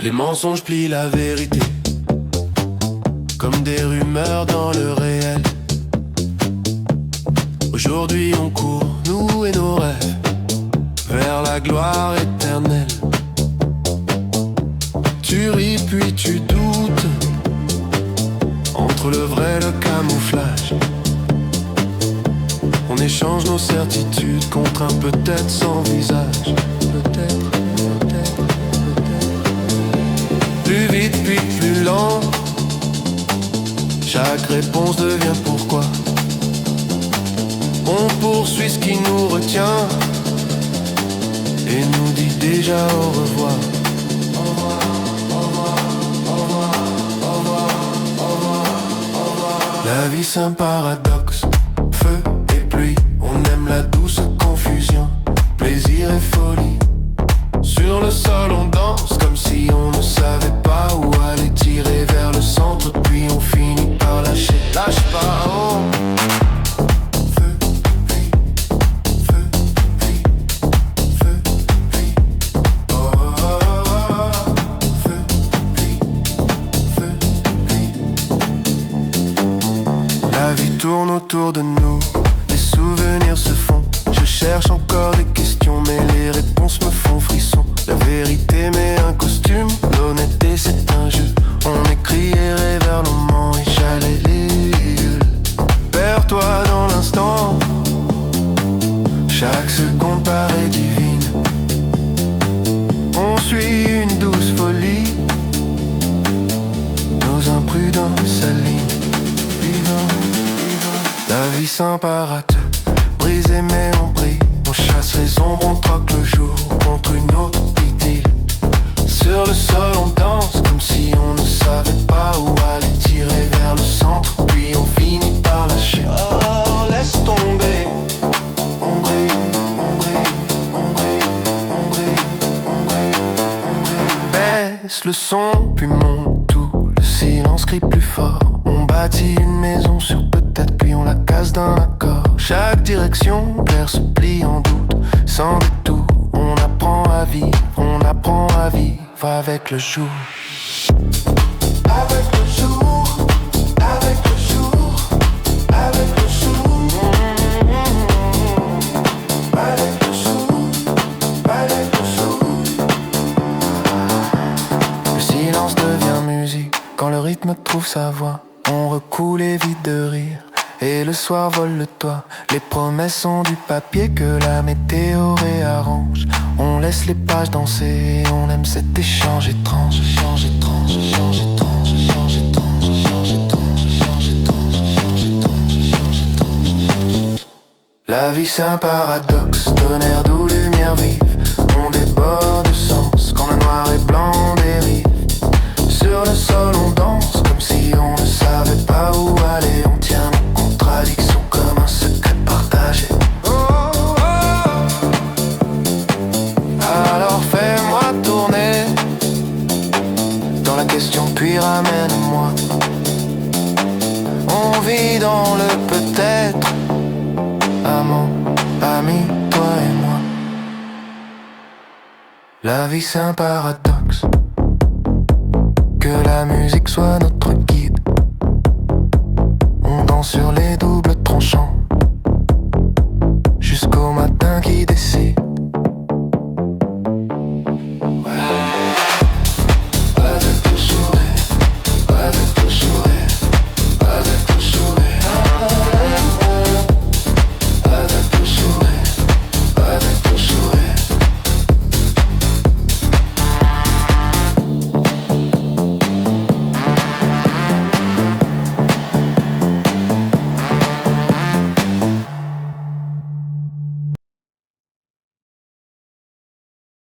Les mensonges plient la vérité, comme des rumeurs dans le réel. Aujourd'hui on court, nous et nos rêves, vers la gloire éternelle. Tu ris puis tu doutes, entre le vrai et le camouflage. On échange nos certitudes contre un peut-être sans visage. Peut-être. Plus vite puis plus lent, chaque réponse devient pourquoi. On poursuit ce qui nous retient et nous dit déjà au revoir. Au revoir, au revoir, au revoir, au revoir, au revoir, au revoir. La vie c'est un paradoxe, feu et pluie, on aime la douce confusion, plaisir et folie. Sur le sol on danse comme si on ne savait pas où aller, tirer vers le centre puis on finit par lâcher. Lâche pas, oh. La vie tourne autour de nous, les souvenirs se font. Je cherche encore des questions, mais les réponses me font frisson. La vérité met un costume, l'honnêteté c'est un jeu. On écrit et vers le moment et j'allais les perds-toi dans l'instant, chaque seconde paraît divine. On suit une douce folie, nos imprudences s'alignent. La vie s'imparate, brisée mais on brille. On chasse les ombres, on troque le jour contre une autre idylle. Sur le sol on danse comme si on ne savait pas où aller, tirer vers le centre puis on finit par lâcher. Oh laisse tomber, on brille, on brille, on brille, on brille, on brille, on brille. Baisse le son puis monte tout, le silence crie plus fort. On bâtit une maison sur peut-être puis on la casse d'un accord. Chaque direction claire se plie en doute, sans détour. On apprend à vivre, on apprend à vivre avec le jour. Avec le jour, avec le jour, avec le jour, avec le jour, avec le jour. Le silence devient musique quand le rythme trouve sa voix. On recoule et vide de rire, et le soir vole le toit. Les promesses sont du papier que la météo réarrange. On laisse les pages danser et on aime cet échange étrange. Échange étrange, échange étrange, échange étrange, échange étrange, échange étrange, échange étrange, échange étrange. La vie c'est un paradoxe, tonnerre d'où lumière vive. On déborde de sens quand le noir et blanc dérive. Sur le sol on danse comme si on ne savait pas où aller. On tient nos contradictions comme un secret partagé. Oh, oh, oh. Alors fais-moi tourner dans la question puis ramène-moi. On vit dans le peut-être, amant, ami, toi et moi. La vie c'est un paradoxe, que la musique soit notre guide. On danse sur les doubles